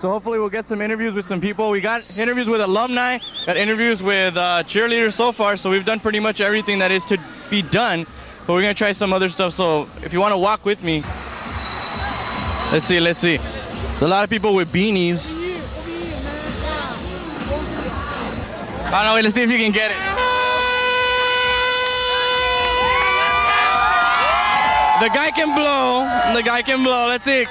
So hopefully we'll get some interviews with some people. We got interviews with alumni, got interviews with cheerleaders so far, so we've done pretty much everything that is to be done. But we're going to try some other stuff, so if you want to walk with me. Let's see. There's a lot of people with beanies. I don't know, let's see if you can get it. The guy can blow. Let's see.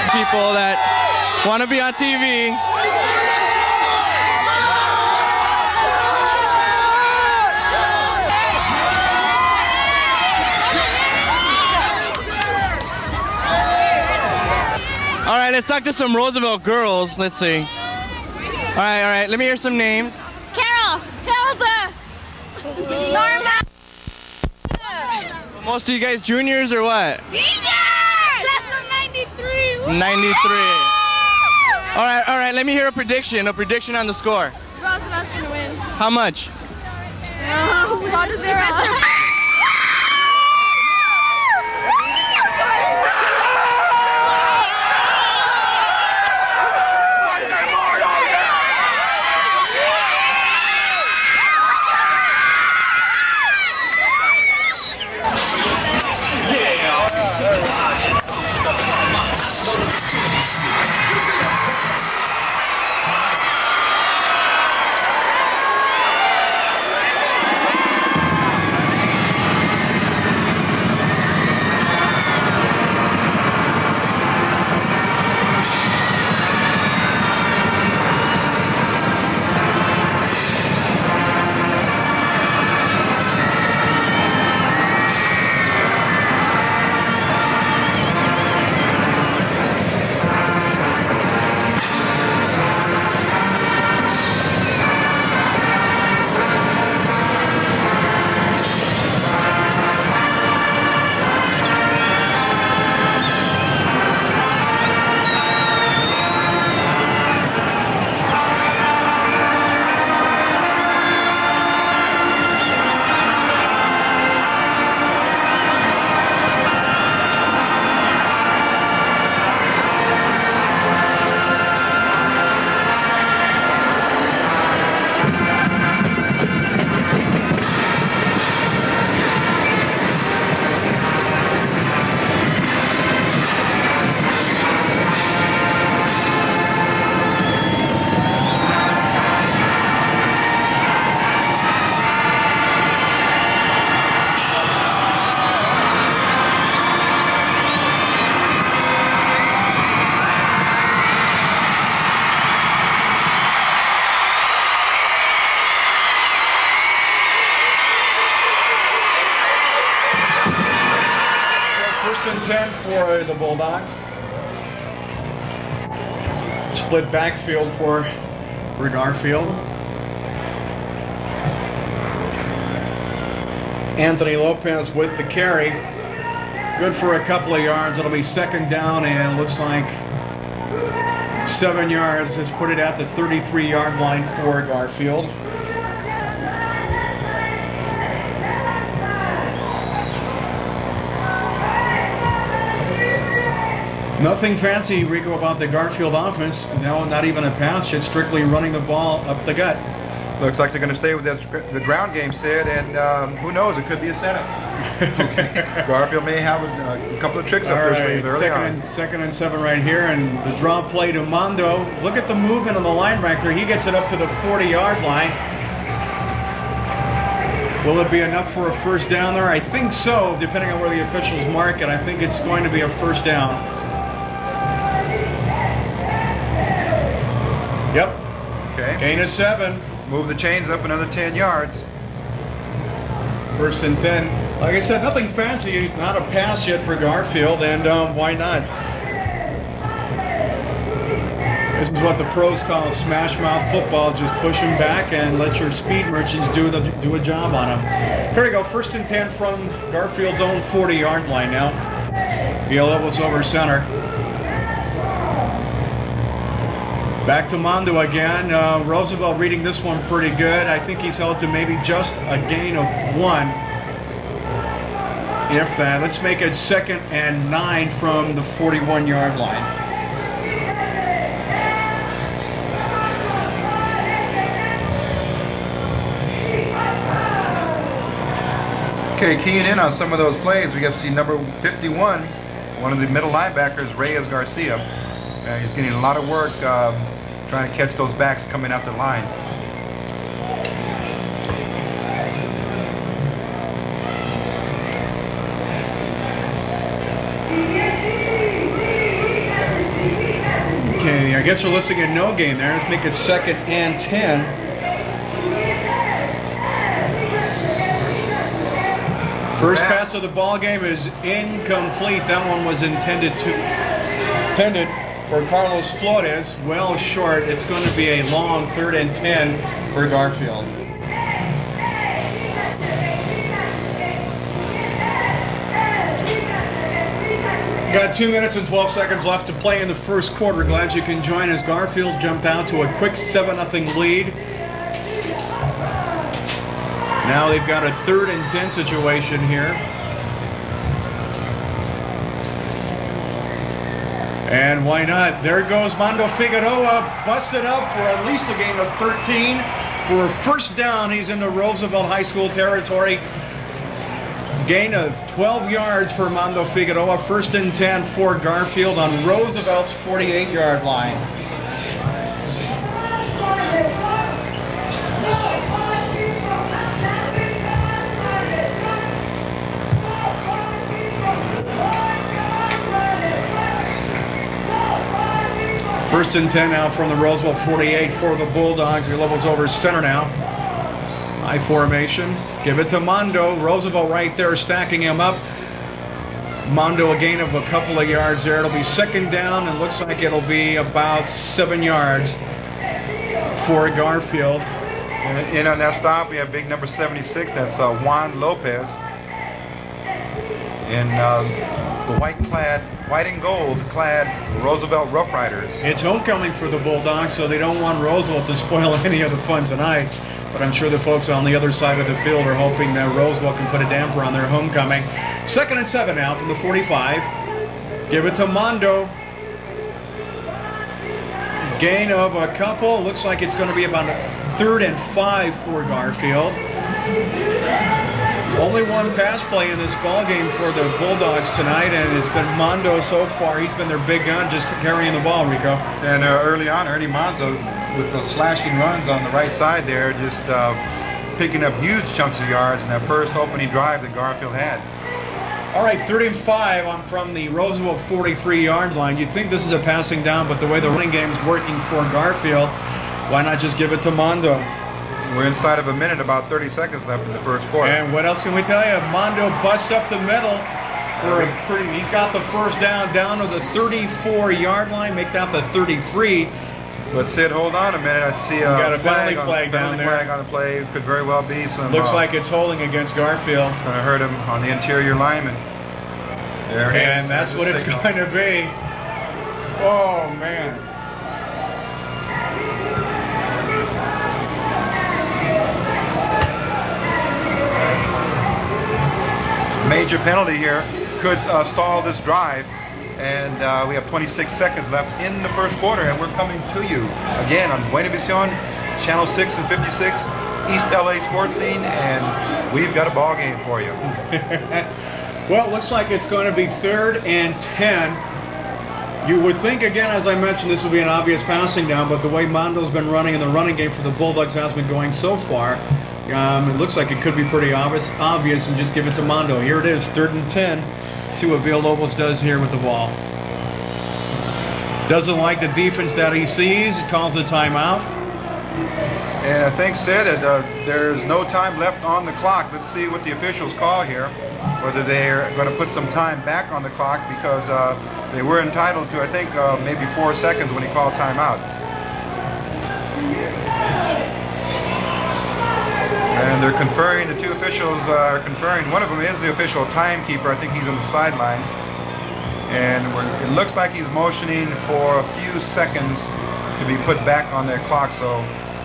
People that want to be on TV. All right, let's talk to some Roosevelt girls. Let's see. All right. Let me hear some names. Carol. Hilda. Norma. Most of you guys juniors or what? Juniors! Class of 93. 93. All right. Let me hear a prediction on the score. Roosevelt's gonna win. How much? What is it? and 10 for the Bulldogs. Split backfield for Garfield. Anthony Lopez with the carry. Good for a couple of yards. It'll be second down and looks like 7 yards. Has put it at the 33-yard line for Garfield. Nothing fancy, Rico, about the Garfield offense. No, not even a pass. It's strictly running the ball up the gut. Looks like they're going to stay with the ground game, Sid, and who knows, it could be a setup. Okay. Garfield may have a couple of tricks up their sleeve early on. Second and 7 right here, and the draw play to Mondo. Look at the movement on the linebacker. He gets it up to the 40-yard line. Will it be enough for a first down there? I think so, depending on where the officials mark it. I think it's going to be a first down. Yep. Okay. Gain of 7. Move the chains up another 10 yards. First and 10. Like I said, nothing fancy. Not a pass yet for Garfield, and why not? This is what the pros call smash mouth football. Just push them back and let your speed merchants do a job on them. Here we go. First and 10 from Garfield's own 40-yard line now. Villalobos over center. Back to Mondo again. Roosevelt reading this one pretty good. I think he's held to maybe just a gain of 1. If that. Let's make it 2nd and 9 from the 41-yard line. Okay, keying in on some of those plays, we get to see number 51, one of the middle linebackers, Reyes Garcia. He's getting a lot of work trying to catch those backs coming out the line. Okay, I guess we're listing a no gain there. Let's make it 2nd and 10. First pass of the ball game is incomplete. That one was intended for Carlos Flores, well short. It's going to be a long 3rd and 10 for Garfield. Got 2 minutes and 12 seconds left to play in the first quarter. Glad you can join us. Garfield jumped out to a quick 7-0 lead. Now they've got a 3rd and 10 situation here. And why not? There goes Mando Figueroa, busted up for at least a gain of 13. For a first down, he's in the Roosevelt High School territory. Gain of 12 yards for Mando Figueroa. 1st and 10 for Garfield on Roosevelt's 48-yard line. First and 10 now from the Roosevelt 48 for the Bulldogs. He levels over center now. High formation. Give it to Mondo. Roosevelt right there stacking him up. Mondo a gain of a couple of yards there. It'll be 2nd down and looks like it'll be about 7 yards for Garfield. And on that stop, we have big number 76. That's Juan Lopez. In the white and gold clad Roosevelt Rough Riders. It's homecoming for the Bulldogs, so they don't want Roosevelt to spoil any of the fun tonight. But I'm sure the folks on the other side of the field are hoping that Roosevelt can put a damper on their homecoming. 2nd and 7 now from the 45. Give it to Mondo. Gain of a couple. Looks like it's going to be about a 3rd and 5 for Garfield. Only one pass play in this ball game for the Bulldogs tonight, and it's been Mondo so far. He's been their big gun, just carrying the ball, Rico. And early on, Ernie Monzo, with those slashing runs on the right side there, just picking up huge chunks of yards in that first opening drive that Garfield had. All right, 3rd and 5 from the Roosevelt 43-yard line. You'd think this is a passing down, but the way the running game's working for Garfield, why not just give it to Mondo? We're inside of a minute, about 30 seconds left in the first quarter. And what else can we tell you? Mondo busts up the middle for a pretty. He's got the first down to the 34-yard line. Make that the 33. But Sid, hold on a minute. I see a got a penalty flag down there. Flag on the play. Could very well be some. Looks like it's holding against Garfield. It's going to hurt him on the interior lineman. There it is. And that's what it's going to be. Oh man. Major penalty here could stall this drive, and we have 26 seconds left in the first quarter, and we're coming to you again on Buenavision, Channel 6 and 56, East LA Sports Scene, and we've got a ball game for you. Well, it looks like it's going to be 3rd and 10. You would think, again, as I mentioned, this would be an obvious passing down, but the way Mondo's been running and the running game for the Bulldogs has been going so far, it looks like it could be pretty obvious and just give it to Mondo. Here it is, 3rd and 10. See what Villalobos does here with the ball. Doesn't like the defense that he sees. Calls a timeout. And I think, Sid, there's no time left on the clock. Let's see what the officials call here. Whether they're going to put some time back on the clock, because they were entitled to, I think, maybe 4 seconds when he called timeout. And they're conferring, the two officials are conferring. One of them is the official timekeeper. I think he's on the sideline. And it looks like he's motioning for a few seconds to be put back on their clock. So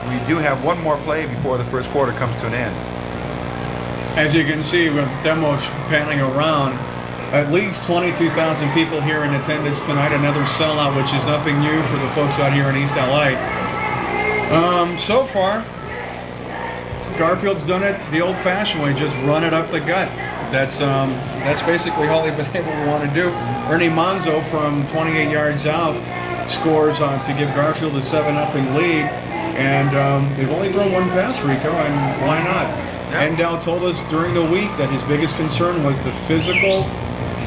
we do have one more play before the first quarter comes to an end. As you can see with demo panning around, at least 22,000 people here in attendance tonight. Another sellout, which is nothing new for the folks out here in East LA. So far, Garfield's done it the old-fashioned way, just run it up the gut. That's basically all they've been able to want to do. Ernie Monzo from 28 yards out scores to give Garfield a 7-0 lead, and they've only thrown one pass, Rico, and why not? Yep. Endell told us during the week that his biggest concern was the physical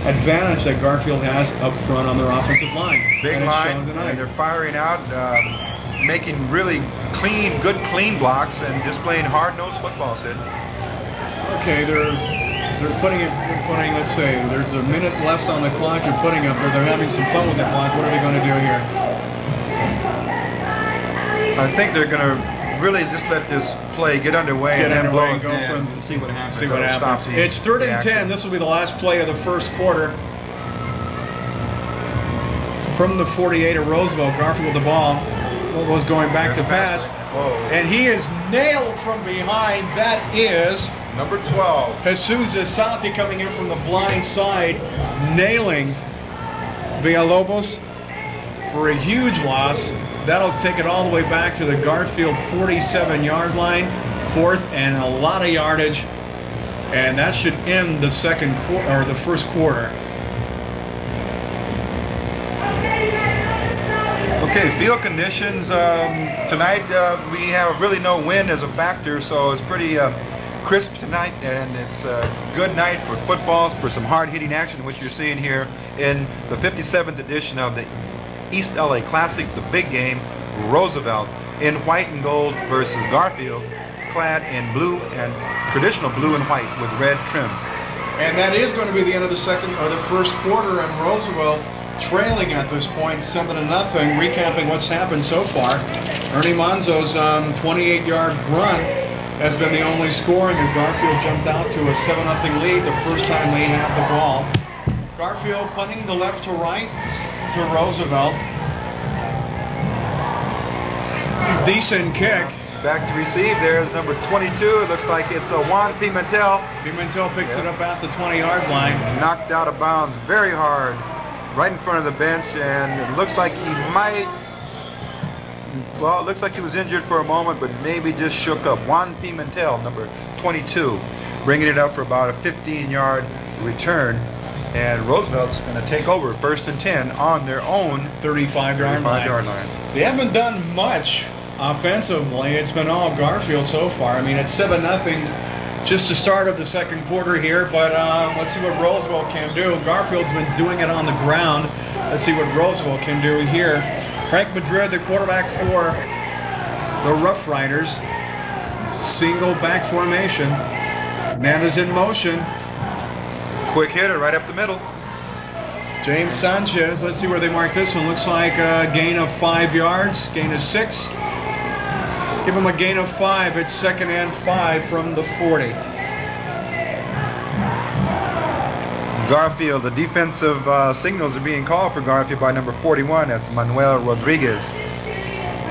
advantage that Garfield has up front on their offensive line. Big and line, and they're firing out, making really good clean blocks, and just playing hard-nosed football, Sid. Okay, they're putting, let's say, there's a minute left on the clock. They're putting up, they're having some fun with the clock. What are they going to do here? I think they're going to really just let this play get underway and then blow and go from see what happens. See what happens. It's 3rd and 10. This will be the last play of the first quarter. From the 48 of Roosevelt, Garfield with the ball. Was going back to pass. And he is nailed from behind. That is number 12. Jesus Asante coming in from the blind side, nailing Villalobos for a huge loss. That'll take it all the way back to the Garfield 47-yard line, 4th and a lot of yardage, and that should end the first quarter. Okay, field conditions tonight. We have really no wind as a factor, so it's pretty crisp tonight, and it's a good night for football, for some hard-hitting action, which you're seeing here in the 57th edition of the East LA Classic, the big game. Roosevelt in white and gold versus Garfield, clad in blue and traditional blue and white with red trim. And that is going to be the end of the first quarter, and Roosevelt trailing at this point 7-0, recapping what's happened so far. Ernie Monzo's 28-yard run has been the only scoring as Garfield jumped out to a 7-0 lead the first time they had the ball. Garfield punting the left to right to Roosevelt. Decent kick. Back to receive. There's number 22. It looks like it's Juan Pimentel. Pimentel picks it up at the 20-yard line. Knocked out of bounds very hard, right in front of the bench, and it looks like he might, well, it looks like he was injured for a moment, but maybe just shook up. Juan Pimentel, number 22, bringing it up for about a 15-yard return, and Roosevelt's going to take over 1st and 10 on their own 35-yard line. They haven't done much offensively. It's been all Garfield so far. I mean, it's 7-0, just the start of the second quarter here, but let's see what Roosevelt can do. Garfield's been doing it on the ground. Let's see what Roosevelt can do here. Frank Madrid, the quarterback for the Rough Riders. Single back formation. Man is in motion. Quick hitter right up the middle. James Sanchez, let's see where they mark this one. Looks like a gain of 5 yards, gain of 6. Give him a gain of 5. It's 2nd and 5 from the 40. Garfield, the defensive signals are being called for Garfield by number 41. That's Manuel Rodriguez.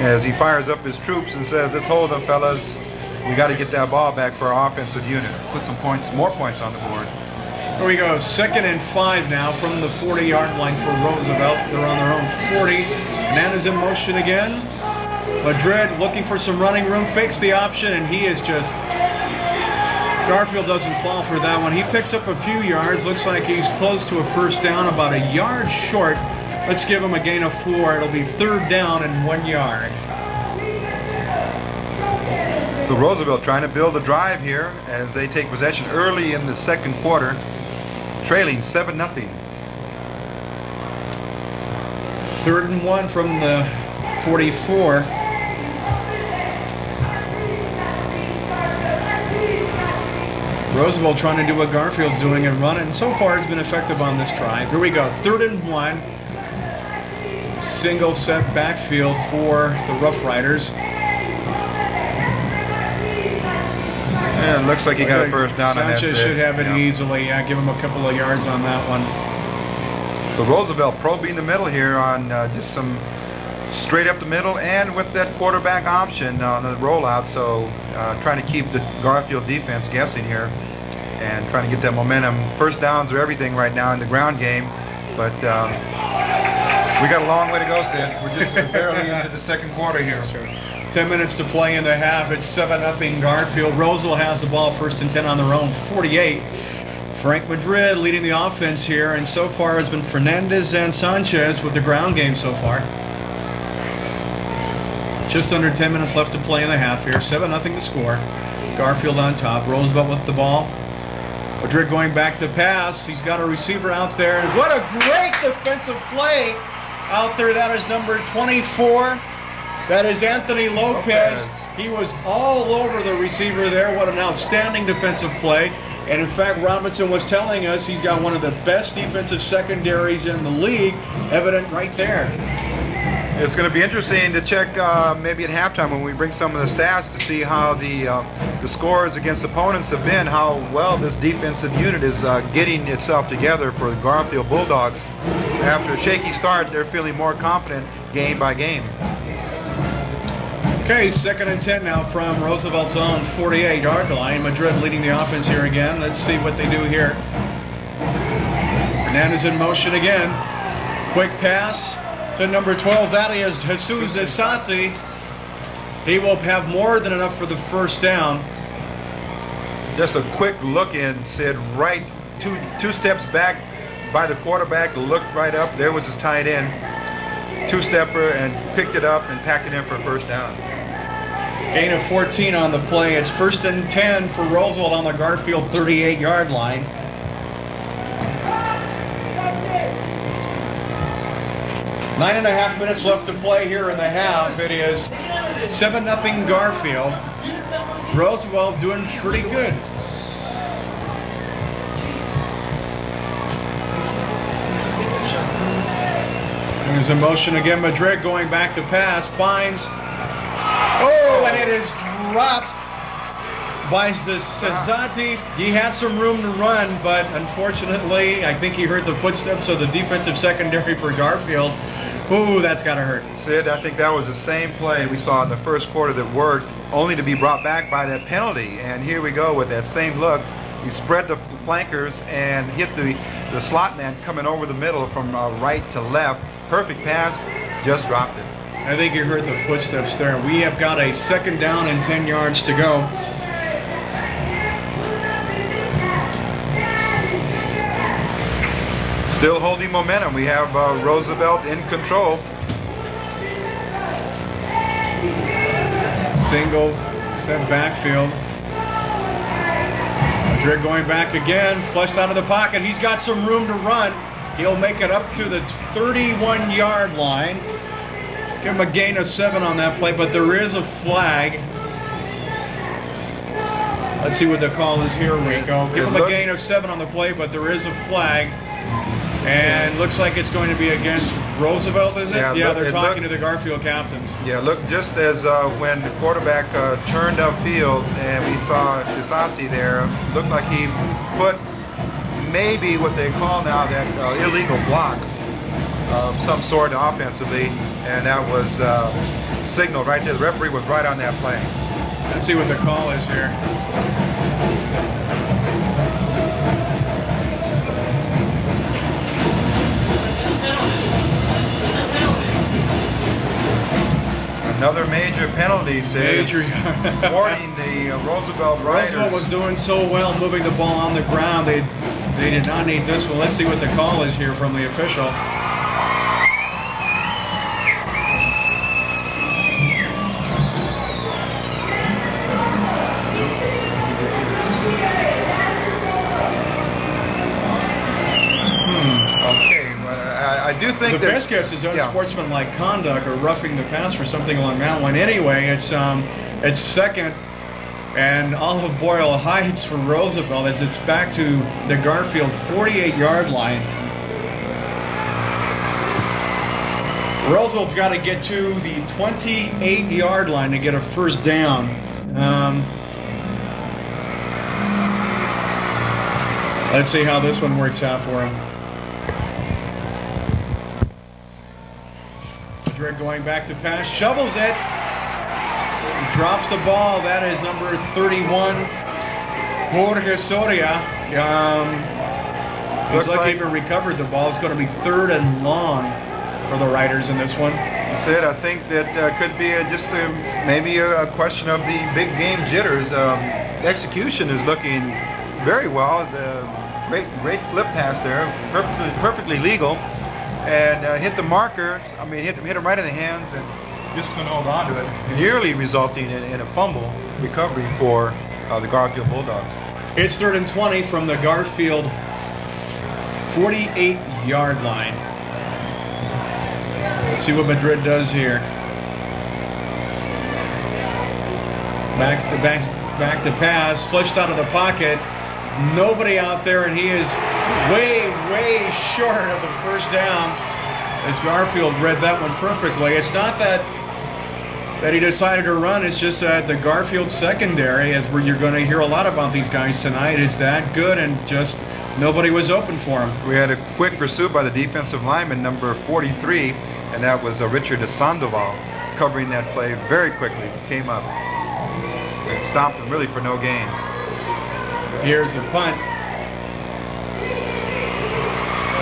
As he fires up his troops and says, "Let's hold them, fellas. We got to get that ball back for our offensive unit. Put some points, more points on the board." Here we go. 2nd and 5 now from the 40-yard line for Roosevelt. They're on their own 40. Man is in motion again. Madrid looking for some running room, fakes the option, and he is just... Garfield doesn't fall for that one. He picks up a few yards. Looks like he's close to a first down, about a yard short. Let's give him a gain of 4. It'll be 3rd down and 1 yard. So Roosevelt trying to build a drive here as they take possession early in the second quarter, trailing 7-0. 3rd and 1 from the 44. Roosevelt trying to do what Garfield's doing and run it, and so far it's been effective on this drive. Here we go, 3rd and 1. Single set backfield for the Rough Riders. Yeah, it looks like he got a first down. Sanchez should have it easily. Yeah, give him a couple of yards on that one. So Roosevelt probing the middle here on just some straight up the middle, and with that quarterback option on the rollout, so trying to keep the Garfield defense guessing here. and trying to get that momentum. First downs are everything right now in the ground game, but we got a long way to go, Sid. We're just barely into the second quarter here. Sure. 10 minutes to play in the half. It's 7-0 Garfield. Roosevelt has the ball, 1st and 10 on their own 48. Frank Madrid leading the offense here, and so far has been Fernandez and Sanchez with the ground game so far. Just under 10 minutes left to play in the half here. 7-0 the score. Garfield on top. Roosevelt with the ball. Madrid going back to pass. He's got a receiver out there. And what a great defensive play out there. That is number 24. That is Anthony Lopez. He was all over the receiver there. What an outstanding defensive play. And in fact, Robinson was telling us he's got one of the best defensive secondaries in the league, evident right there. It's going to be interesting to check maybe at halftime when we bring some of the stats to see how the scores against opponents have been, how well this defensive unit is getting itself together for the Garfield Bulldogs. After a shaky start, they're feeling more confident game by game. Okay, 2nd and 10 now from Roosevelt's own 48-yard line. Madrid leading the offense here again. Let's see what they do here. Hernandez in motion again. Quick pass to number 12. That is Jesus Esati. He will have more than enough for the first down. Just a quick look in, Sid, right two steps back by the quarterback, looked right up. There was his tight end. Two-stepper and picked it up and packed it in for a first down. Gain of 14 on the play. It's 1st and 10 for Roosevelt on the Garfield 38-yard line. Nine and a half minutes left to play here in the half. It is 7-0 Garfield. Roosevelt doing pretty good. There's a motion again. Madrid going back to pass. Finds. Oh, and it is dropped by Cesati. He had some room to run, but unfortunately, I think he heard the footsteps of the defensive secondary for Garfield. Ooh, that's got to hurt. Sid, I think that was the same play we saw in the first quarter that worked, only to be brought back by that penalty. And here we go with that same look. He spread the flankers and hit the slot man coming over the middle from right to left. Perfect pass, just dropped it. I think you heard the footsteps there. We have got a 2nd down and 10 yards to go. Still holding momentum. We have Roosevelt in control. Single, set backfield. Madrid going back again, flushed out of the pocket. He's got some room to run. He'll make it up to the 31-yard line. Give him a gain of 7 on that play, but there is a flag. Let's see what the call is here, Rico. Give him a gain of 7 on the play, but there is a flag. And looks like it's going to be against Roosevelt, is it? Yeah, they're talking to the Garfield captains. Yeah, look, just as when the quarterback turned upfield and we saw Shisati there, looked like he put maybe what they call now that illegal block of some sort offensively, and that was signaled right there. The referee was right on that play. Let's see what the call is here. Another major penalty, says, thwarting the Roosevelt Riders. Roosevelt was doing so well moving the ball on the ground. They did not need this one. Let's see what the call is here from the official. I do think the best guess is unsportsmanlike conduct or roughing the pass or something along that line. Anyway, it's 2nd and Olive Boyle Heights for Roosevelt as it's back to the Garfield 48-yard line. Roosevelt's got to get to the 28-yard line to get a first down. Let's see how this one works out for him. Madrid going back to pass, shovels it, he drops the ball. That is number 31, Jorge Soria. He's lucky he recovered the ball. It's going to be 3rd and long for the Riders in this one. That's it. I think that could be maybe a question of the big game jitters. The execution is looking very well. The great flip pass there, perfectly legal, and hit the marker. I mean, hit him right in the hands, and just couldn't hold on to it, nearly resulting in a fumble recovery for the Garfield Bulldogs. It's 3rd and 20 from the Garfield 48-yard line. Let's see what Madrid does here. Back to pass, flushed out of the pocket. Nobody out there, and he is way short of the first down. As Garfield read that one perfectly. It's not that he decided to run. It's just that the Garfield secondary, as you're going to hear a lot about these guys tonight, is that good, and just nobody was open for him. We had a quick pursuit by the defensive lineman, number 43, and that was Richard Sandoval, covering that play very quickly. Came up and stopped him really for no gain. Here's the punt.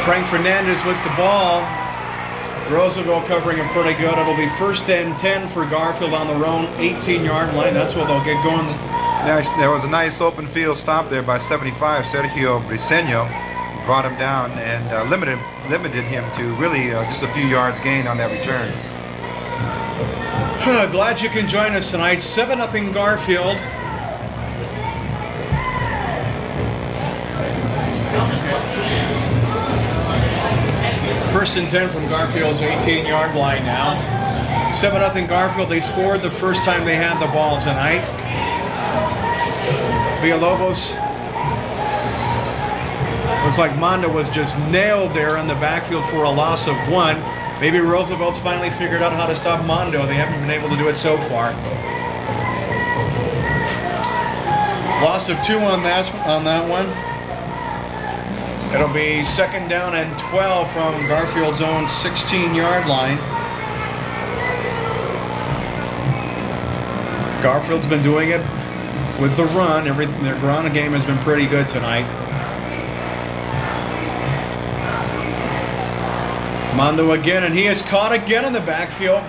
Frank Fernandez with the ball. Roosevelt covering him pretty good. It'll be 1st and 10 for Garfield on their own 18-yard line. That's where they'll get going. Nice. There was a nice open field stop there by 75, Sergio Briseño. Brought him down and limited him to really just a few yards gain on that return. Glad you can join us tonight. 7-0 Garfield. First and 10 from Garfield's 18-yard line now. 7-0 Garfield. They scored the first time they had the ball tonight. Villalobos. Looks like Mondo was just nailed there in the backfield for a loss of 1. Maybe Roosevelt's finally figured out how to stop Mondo. They haven't been able to do it so far. Loss of 2 on that one. It'll be 2nd down and 12 from Garfield's own 16-yard line. Garfield's been doing it with the run. Their run game has been pretty good tonight. Mondo again, and he is caught again in the backfield.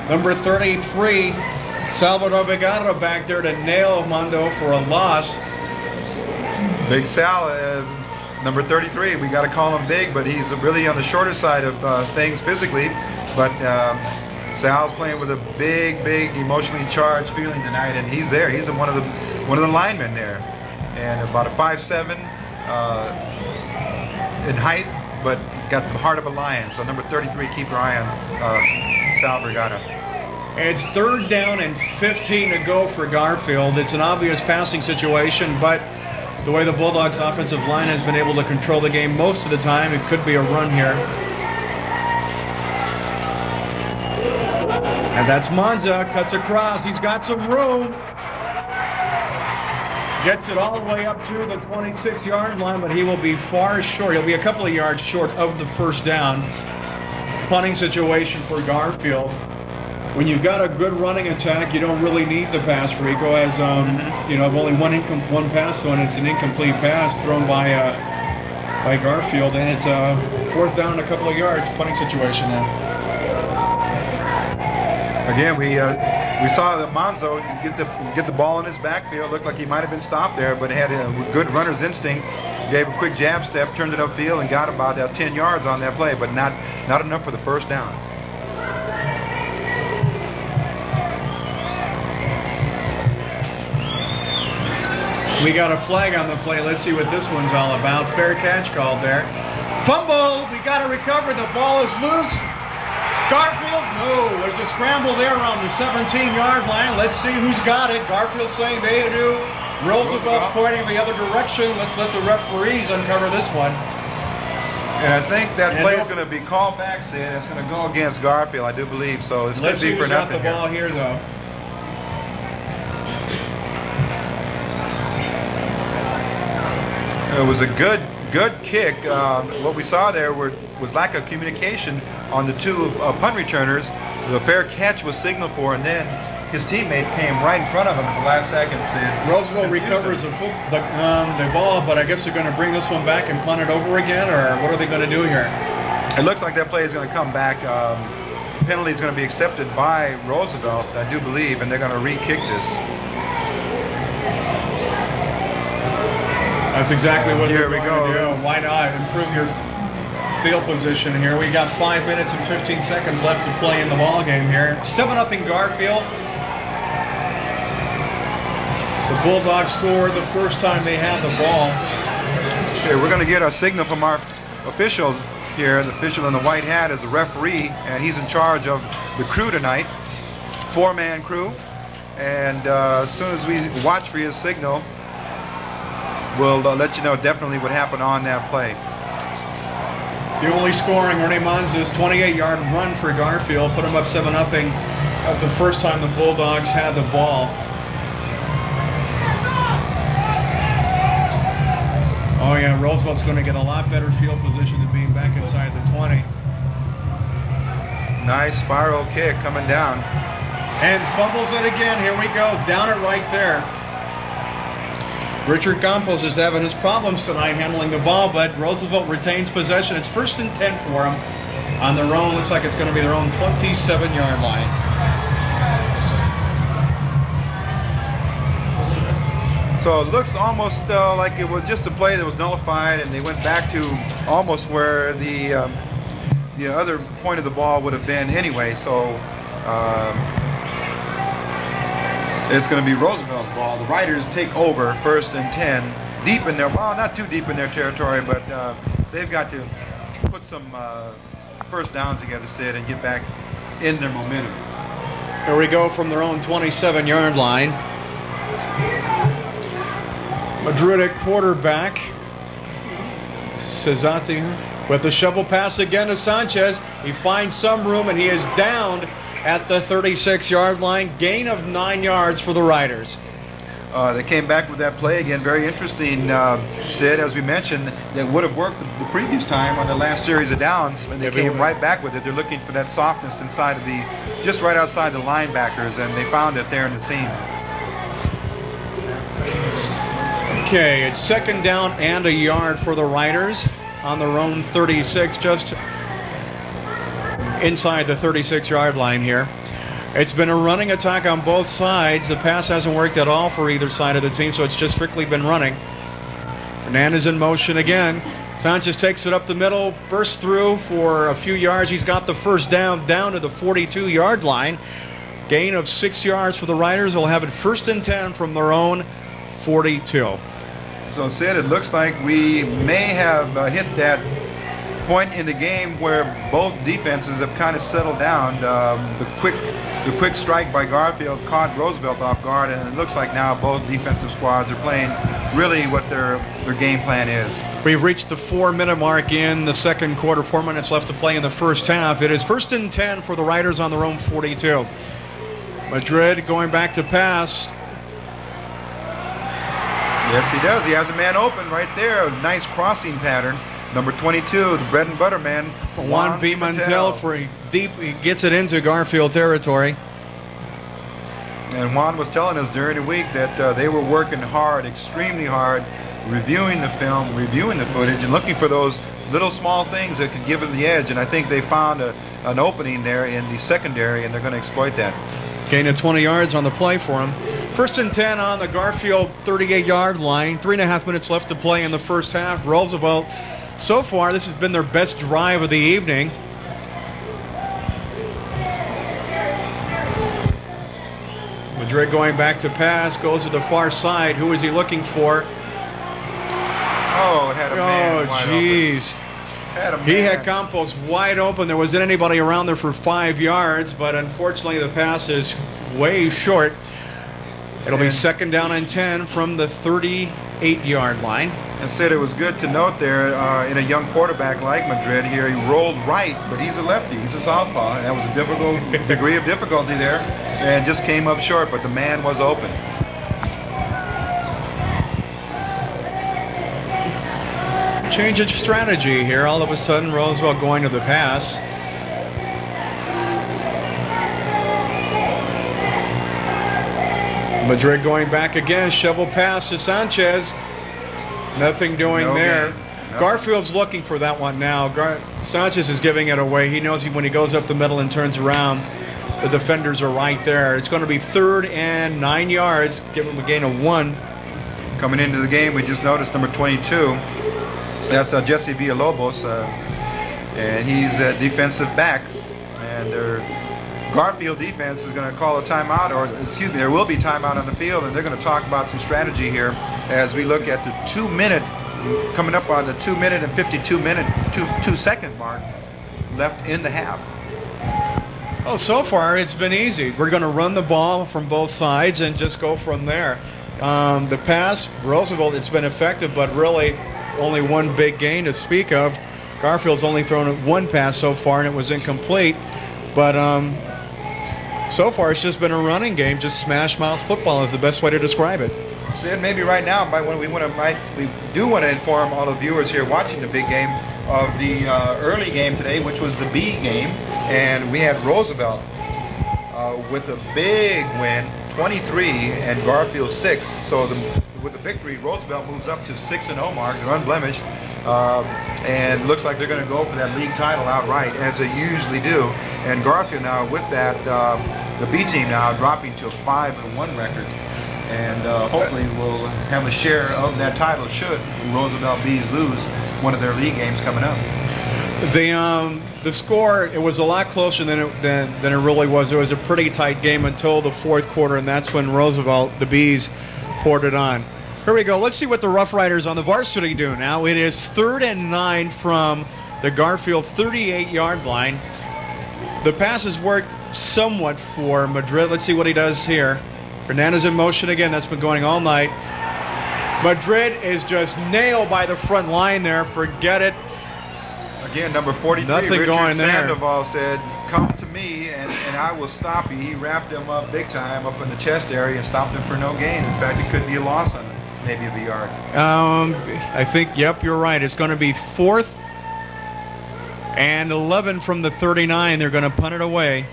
Number 33, Salvador Vegara back there to nail Mondo for a loss. Big Sal, number 33. We got to call him big, but he's really on the shorter side of things physically. But Sal's playing with a big, emotionally charged feeling tonight, and he's there. He's one of the linemen there, and about a 5'7" in height, but got the heart of a lion. So number 33, keep your eye on Sal Vergara. It's 3rd down and 15 to go for Garfield. It's an obvious passing situation, but the way the Bulldogs offensive line has been able to control the game most of the time, it could be a run here. And that's Monza, cuts across, he's got some room. Gets it all the way up to the 26-yard line, but he will be far short. He'll be a couple of yards short of the first down. Punting situation for Garfield. When you've got a good running attack, you don't really need the pass. Rico has, only one pass, so it's an incomplete pass thrown by Garfield, and it's a 4th down and a couple of yards. Punting situation now. Again, we saw that Monzo get the ball in his backfield. Looked like he might have been stopped there, but had a good runner's instinct. Gave a quick jab step, turned it upfield, and got about 10 yards on that play, but not enough for the first down. We got a flag on the play. Let's see what this one's all about. Fair catch called there. Fumble. We got to recover. The ball is loose. Garfield, no. There's a scramble there on the 17-yard line. Let's see who's got it. Garfield saying they do. Roosevelt's pointing the other direction. Let's let the referees uncover this one. And I think that play is going to be called back, Sid. It's going to go against Garfield, I do believe. So it's going to be for nothing. Let's see who's got the ball here, though. It was a good kick. What we saw there was lack of communication on the two punt returners. The fair catch was signaled for, and then his teammate came right in front of him at the last second. Roosevelt recovers the ball, but I guess they're going to bring this one back and punt it over again, or what are they going to do here? It looks like that play is going to come back. Penalty is going to be accepted by Roosevelt, I do believe, and they're going to re-kick this. That's exactly what they're going to do. Go. Why not improve your field position here? We got 5 minutes and 15 seconds left to play in the ball game here. 7-0 Garfield. The Bulldogs scored the first time they had the ball. Okay, we're going to get a signal from our official here. The official in the white hat is the referee, and he's in charge of the crew tonight, 4-man crew. And as soon as we watch for his signal, we'll let you know definitely what happened on that play. The only scoring, Ernie Manza's 28-yard run for Garfield, put him up 7-0. That's the first time the Bulldogs had the ball. Oh yeah, Roosevelt's going to get a lot better field position than being back inside the 20. Nice spiral kick coming down. And fumbles it again. Here we go. Down it right there. Richard Campos is having his problems tonight handling the ball, but Roosevelt retains possession. It's 1st and 10 for them. On their own, looks like it's going to be their own 27-yard line. So it looks almost like it was just a play that was nullified, and they went back to almost where the other point of the ball would have been anyway. So it's going to be Roosevelt's ball. The Riders take over 1st and 10, deep in their, well, not too deep in their territory, but they've got to put some first downs together, Sid, and get back in their momentum. Here we go from their own 27-yard line. Madrid at quarterback. Cesati with the shovel pass again to Sanchez. He finds some room, and he is downed at the 36-yard line. Gain of 9 yards for the Riders. They came back with that play again. Very interesting, Sid, as we mentioned, that would have worked the previous time on the last series of downs, and they came right back with it. They're looking for that softness inside of just right outside the linebackers, and they found it there in the seam. Okay, it's 2nd down and a yard for the Riders on their own 36, just inside the 36-yard line here. It's been a running attack on both sides. The pass hasn't worked at all for either side of the team, so it's just strictly been running. Hernandez in motion again. Sanchez takes it up the middle, bursts through for a few yards. He's got the first down to the 42-yard line. Gain of 6 yards for the Riders. They'll have it 1st and 10 from their own 42. So, Sid, it looks like we may have hit that point in the game where both defenses have kind of settled down. The quick strike by Garfield caught Roosevelt off guard, and it looks like now both defensive squads are playing really what their game plan is. We've reached the 4-minute mark in the second quarter. 4 minutes left to play in the first half. It is 1st and 10 for the Riders on their own 42. Madrid going back to pass. Yes, he does. He has a man open right there. A nice crossing pattern. Number 22, the bread and butter man, Juan B. Mantel for a deep. He gets it into Garfield territory. And Juan was telling us during the week that they were working hard, extremely hard, reviewing the film, reviewing the footage, and looking for those little small things that could give them the edge. And I think they found an opening there in the secondary, and they're going to exploit that. Gain of 20 yards on the play for him. 1st and 10 on the Garfield 38-yard line. 3.5 minutes left to play in the first half. Roosevelt, so far, this has been their best drive of the evening. Madrid going back to pass, goes to the far side. Who is he looking for? Oh, had a man wide jeez. He man. had Campos wide open. There wasn't anybody around there for 5 yards, but unfortunately the pass is way short. It'll be 2nd down and 10 from the 38-yard line. And said it was good to note there in a young quarterback like Madrid here, he rolled right, but he's a lefty, he's a southpaw, and that was a difficult degree of difficulty there, and just came up short, but the man was open. Change of strategy here. All of a sudden, Roosevelt going to the pass. Madrid going back again. Shovel pass to Sanchez. Nothing doing there. No. Garfield's looking for that one now. Sanchez is giving it away. He knows when he goes up the middle and turns around, the defenders are right there. It's going to be 3rd and 9 yards. Give him a gain of 1. Coming into the game, we just noticed number 22. That's Jesse Villalobos, and he's a defensive back. And their Garfield defense is going to call a timeout, or excuse me, there will be timeout on the field, and they're going to talk about some strategy here as we look at the 2-minute, coming up on the 2-minute and 52-second mark left in the half. Well, so far it's been easy. We're going to run the ball from both sides and just go from there. The pass, Roosevelt, it's been effective, but really only one big gain to speak of. Garfield's only thrown one pass so far, and it was incomplete. But so far it's just been a running game. Just smash mouth football is the best way to describe it. Sid, maybe right now, we do want to inform all the viewers here watching the big game of the early game today, which was the B game, and we had Roosevelt with a big win, 23, and Garfield 6. So with the victory, Roosevelt moves up to 6-0 mark, they're unblemished, and looks like they're going to go for that league title outright, as they usually do. And Garfield now, with that, the B team now dropping to a 5-1 record. And hopefully we'll have a share of that title should Roosevelt Bees lose one of their league games coming up. The score, it was a lot closer than it really was. It was a pretty tight game until the 4th quarter, and that's when Roosevelt, the Bees, poured it on. Here we go. Let's see what the Rough Riders on the varsity do now. It is 3rd and 9 from the Garfield 38-yard line. The pass has worked somewhat for Madrid. Let's see what he does here. Hernandez in motion again. That's been going all night. Madrid is just nailed by the front line there. Forget it. Again, number 43, Nothing Richard going there. Sandoval said, "Come to me and I will stop you." He wrapped him up big time up in the chest area and stopped him for no gain. In fact, it could be a loss on maybe of a yard. I think, yep, you're right. It's going to be 4th and 11 from the 39. They're going to punt it away.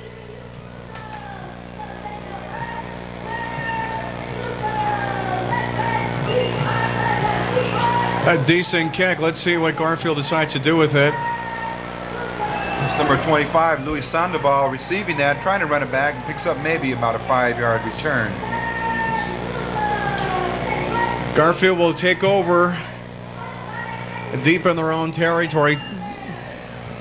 A decent kick. Let's see what Garfield decides to do with it. It's number 25, Luis Sandoval, receiving that, trying to run it back, and picks up maybe about a 5-yard return. Garfield will take over deep in their own territory.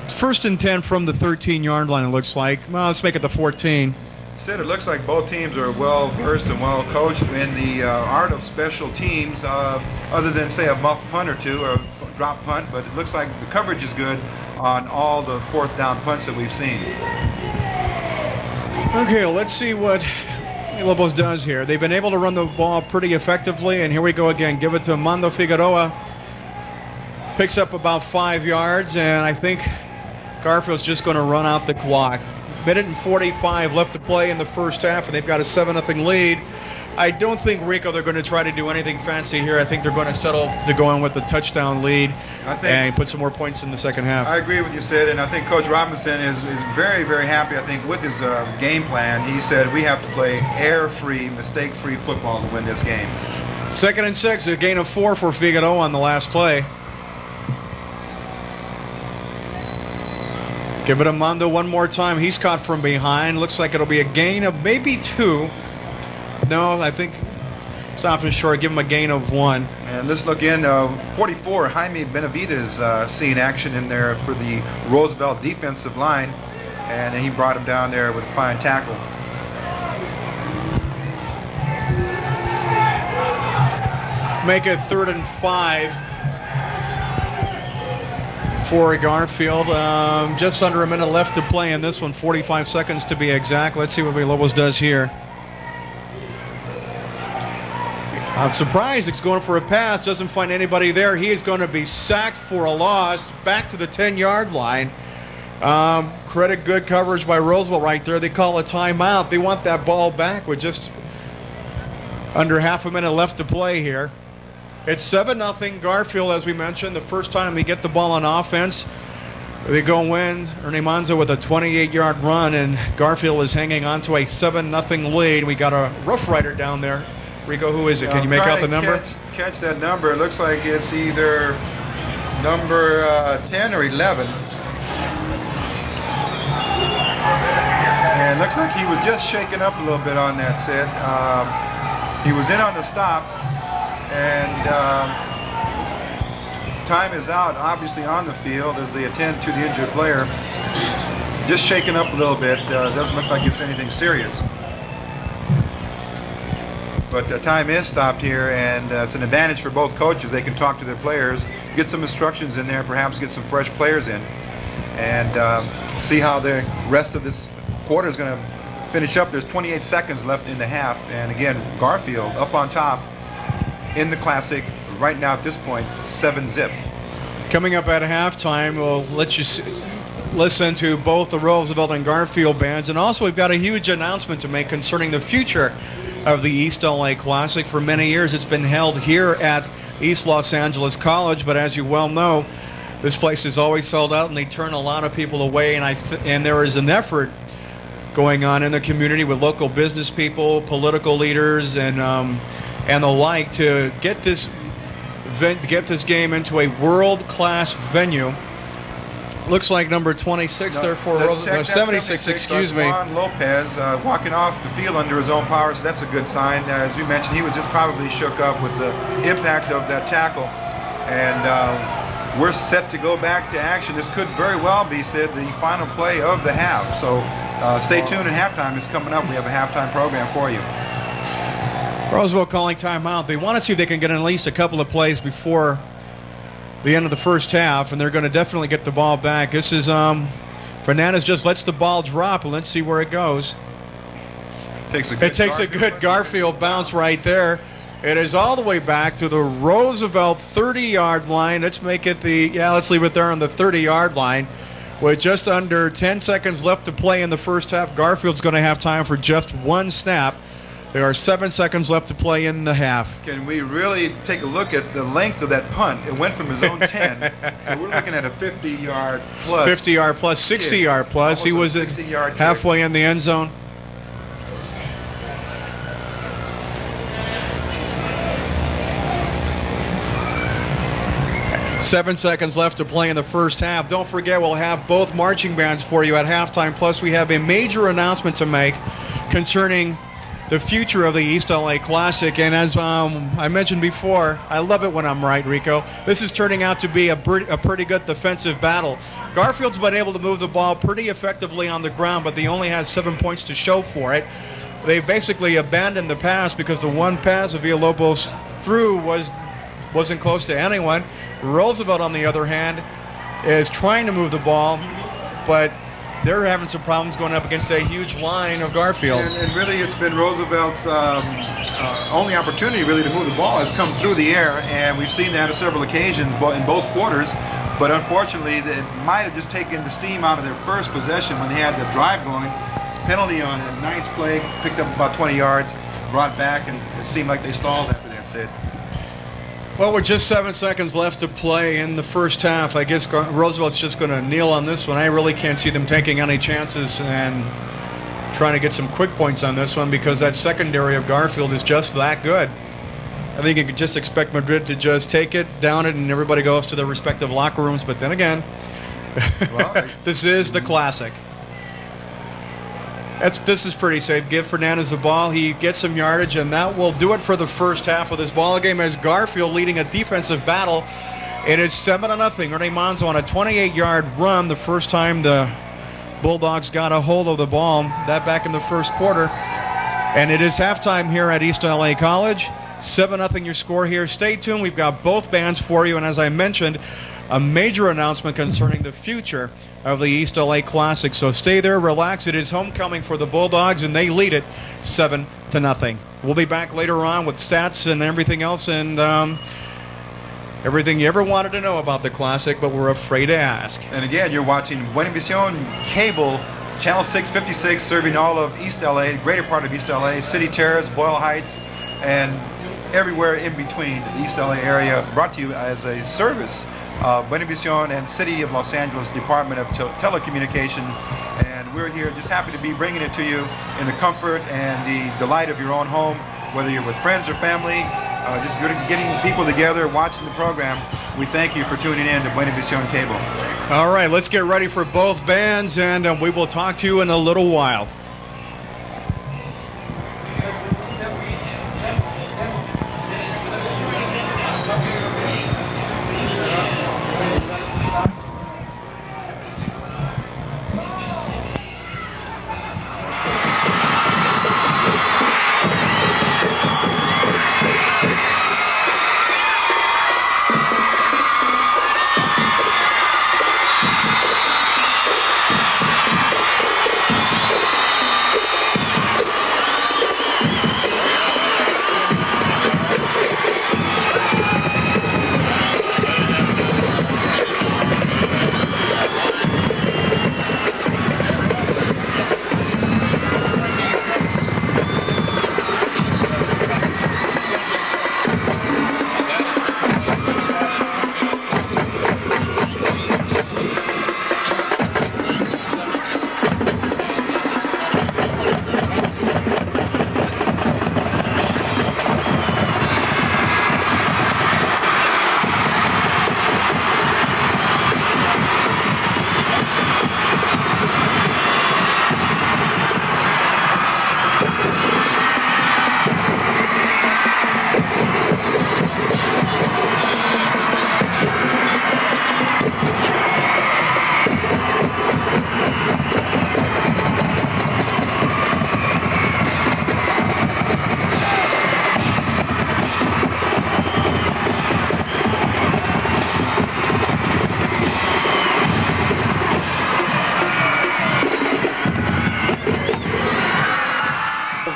1st and 10 from the 13-yard line, it looks like. Well, let's make it the 14. Sid, it looks like both teams are well versed and well coached in the art of special teams, other than say a muff punt or two or a drop punt, but it looks like the coverage is good on all the 4th down punts that we've seen. Okay, let's see what Lobos does here. They've been able to run the ball pretty effectively, and here we go again. Give it to Mando Figueroa. Picks up about 5 yards, and I think Garfield's just going to run out the clock. Minute and 45 left to play in the first half, and they've got a 7-0 lead. I don't think, Rico, they're going to try to do anything fancy here. I think they're going to settle to go in with a touchdown lead and put some more points in the second half. I agree with you, Sid, and I think Coach Robinson is very, very happy, I think, with his game plan. He said we have to play error-free, mistake-free football to win this game. 2nd and 6, a gain of 4 for Figueroa on the last play. Give it to Mando one more time. He's caught from behind. Looks like it'll be a gain of maybe 2. No, I think stopping short. Give him a gain of 1. And let's look in. 44, Jaime Benavides seeing action in there for the Roosevelt defensive line. And he brought him down there with a fine tackle. Make it 3rd and 5 for Garfield. Just under a minute left to play in this one. 45 seconds to be exact. Let's see what Villalobos does here. I'm surprised it's going for a pass. Doesn't find anybody there. He is going to be sacked for a loss. Back to the 10-yard line. Credit good coverage by Roosevelt right there. They call a timeout. They want that ball back with just under half a minute left to play here. It's 7-0 Garfield, as we mentioned. The first time they get the ball on offense. They go in, Ernie Manzo with a 28-yard run, and Garfield is hanging on to a 7-0 lead. We got a Rough Rider down there. Rico, who is it? Can you make out the number? Catch that number. It looks like it's either number 10 or 11. And it looks like he was just shaken up a little bit on that set. He was in on the stop, and time is out, obviously, on the field as they attend to the injured player. Just shaken up a little bit. Doesn't look like it's anything serious. But the time is stopped here, and it's an advantage for both coaches. They can talk to their players, get some instructions in there, perhaps get some fresh players in, and see how the rest of this quarter is going to finish up. There's 28 seconds left in the half, and again, Garfield up on top in the Classic right now at this point, 7-0. Coming up at halftime, we'll let you listen to both the Roosevelt and Garfield bands, and also we've got a huge announcement to make concerning the future of the East LA Classic. For many years it's been held here at East Los Angeles College, but as you well know, this place is always sold out and they turn a lot of people away, and there is an effort going on in the community with local business people, political leaders, and the like to get this game into a world-class venue. Looks like number 26 there for 76, excuse me. Juan Lopez walking off the field under his own power, so that's a good sign. As we mentioned, he was just probably shook up with the impact of that tackle. And we're set to go back to action. This could very well be, Sid, the final play of the half. So stay tuned, and halftime is coming up. We have a halftime program for you. Roosevelt calling timeout. They want to see if they can get at least a couple of plays before the end of the first half, and they're going to definitely get the ball back. This is Fernandez just lets the ball drop, and let's see where it goes. It takes a good Garfield bounce right there. It is all the way back to the Roosevelt 30-yard line. Let's make it let's leave it there on the 30-yard line. With just under 10 seconds left to play in the first half, Garfield's going to have time for just one snap. There are 7 seconds left to play in the half. Can we really take a look at the length of that punt? It went from his own 10. So we're looking at a 50-yard plus. 50-yard plus, 60-yard plus. He was halfway in the end zone. Seven seconds left to play in the first half. Don't forget, we'll have both marching bands for you at halftime. Plus, we have a major announcement to make concerning the future of the East LA Classic. And as I mentioned before, I love it when I'm right, Rico. This is turning out to be a pretty good defensive battle. Garfield's been able to move the ball pretty effectively on the ground, but they only had 7 points to show for it. They basically abandoned the pass because the one pass that Villalobos threw wasn't close to anyone. Roosevelt, on the other hand, is trying to move the ball, but they're having some problems going up against a huge line of Garfield. And really, it's been Roosevelt's only opportunity, really, to move the ball has come through the air, and we've seen that on several occasions in both quarters. But unfortunately, it might have just taken the steam out of their first possession when they had the drive going. Penalty on a nice play, picked up about 20 yards, brought back, and it seemed like they stalled after that, Sid. Well, we're just 7 seconds left to play in the first half. I guess Roosevelt's just going to kneel on this one. I really can't see them taking any chances and trying to get some quick points on this one because that secondary of Garfield is just that good. I think you could just expect Madrid to just take it, down it, and everybody goes to their respective locker rooms. But then again, this is the Classic. This is pretty safe. Give Fernandez the ball. He gets some yardage, and that will do it for the first half of this ball game as Garfield leading a defensive battle. It is 7-0. Ernie Manzo on a 28-yard run the first time the Bulldogs got a hold of the ball. That back in the first quarter. And it is halftime here at East LA College. 7-0 your score here. Stay tuned. We've got both bands for you. And as I mentioned, a major announcement concerning the future of the East LA Classic. So stay there, relax. It is homecoming for the Bulldogs, and they lead it 7-0. We'll be back later on with stats and everything else, and everything you ever wanted to know about the Classic, but we're afraid to ask. And again, you're watching Buenavision Cable, Channel 656, serving all of East LA, greater part of East LA, City Terrace, Boyle Heights, and everywhere in between the East LA area, brought to you as a service Buenavision and City of Los Angeles Department of Telecommunication. And we're here just happy to be bringing it to you in the comfort and the delight of your own home, whether you're with friends or family, just getting people together, watching the program. We thank you for tuning in to Buenavision Cable. All right, let's get ready for both bands, and we will talk to you in a little while.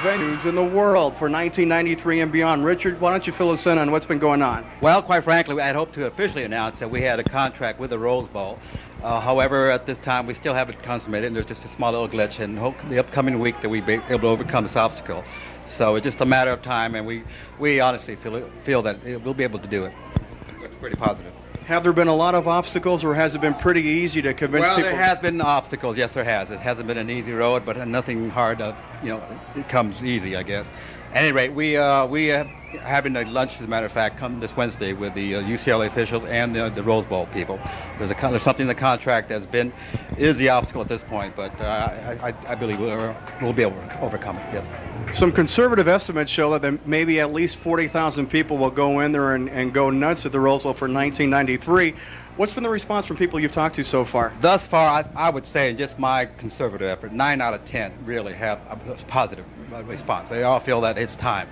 Venues in the world for 1993 and beyond. Richard, why don't you fill us in on what's been going on? Well, quite frankly, I had hoped to officially announce that we had a contract with the Rose Bowl. However, at this time, we still haven't consummated, and there's just a small little glitch, and hope the upcoming week that we'll be able to overcome this obstacle. So it's just a matter of time, and we honestly feel that we'll be able to do it. It's pretty positive. Have there been a lot of obstacles, or has it been pretty easy to convince people? Well, there has been obstacles. Yes, there has. It hasn't been an easy road, but nothing hard. It comes easy, I guess. At any rate, we are having a lunch, as a matter of fact, come this Wednesday with the UCLA officials and the Rose Bowl people. There's something in the contract that's is the obstacle at this point, but I believe we'll be able to overcome it. Yes. Some conservative estimates show that maybe at least 40,000 people will go in there and go nuts at the Rose Bowl for 1993. What's been the response from people you've talked to so far? Thus far, I would say, in just my conservative effort, 9 out of 10 really have a positive response. They all feel that it's time.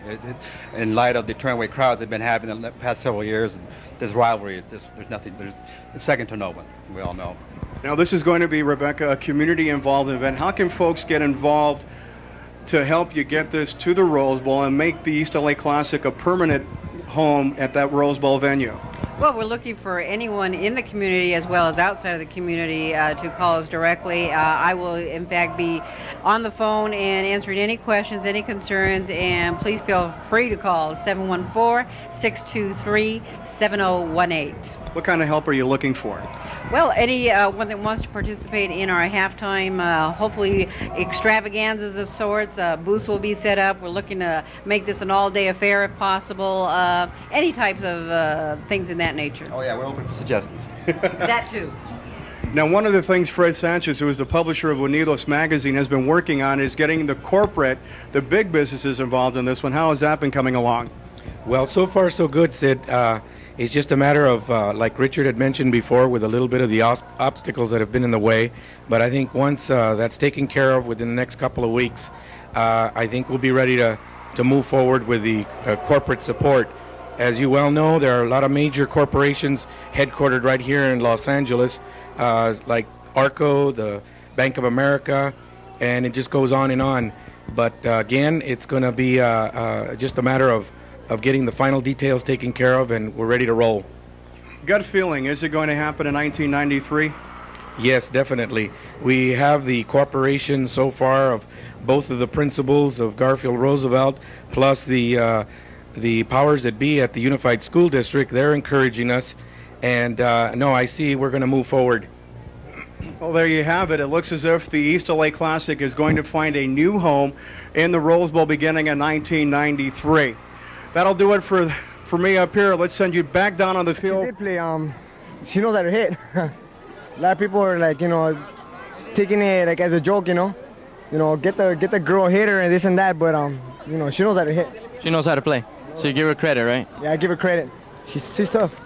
In light of the turnaway crowds they've been having in the past several years, and this rivalry, it's second to no one, we all know. Now, this is going to be, Rebecca, a community-involved event. How can folks get involved to help you get this to the Rose Bowl and make the East LA Classic a permanent home at that Rose Bowl venue? Well, we're looking for anyone in the community as well as outside of the community to call us directly. I will, in fact, be on the phone and answering any questions, any concerns, and please feel free to call 714-623-7018. What kind of help are you looking for? Well, anyone that wants to participate in our halftime, hopefully extravaganzas of sorts, booths will be set up. We're looking to make this an all-day affair if possible. Any types of things in that nature. Oh, yeah, we're open for suggestions. That too. Now, one of the things Fred Sanchez, who is the publisher of Unidos magazine, has been working on is getting the big businesses involved in this one. How has that been coming along? Well, so far so good, Sid. It's just a matter of, like Richard had mentioned before, with a little bit of the obstacles that have been in the way. But I think once that's taken care of within the next couple of weeks, I think we'll be ready to move forward with the corporate support. As you well know, there are a lot of major corporations headquartered right here in Los Angeles, like Arco, the Bank of America, and it just goes on and on. But again, it's going to be just a matter of getting the final details taken care of, and we're ready to roll. Gut feeling, is it going to happen in 1993? Yes, definitely. We have the cooperation so far of both of the principals of Garfield Roosevelt, plus the powers that be at the Unified School District. They're encouraging us, And no, I see we're going to move forward. Well, there you have it. It looks as if the East LA Classic is going to find a new home in the Rose Bowl beginning in 1993. That'll do it for me up here. Let's send you back down on the field. She did play. She knows how to hit. A lot of people are like, taking it like as a joke, get the girl hitter and this and that. But she knows how to hit. She knows how to play. So you give her credit, right? Yeah, I give her credit. She's tough.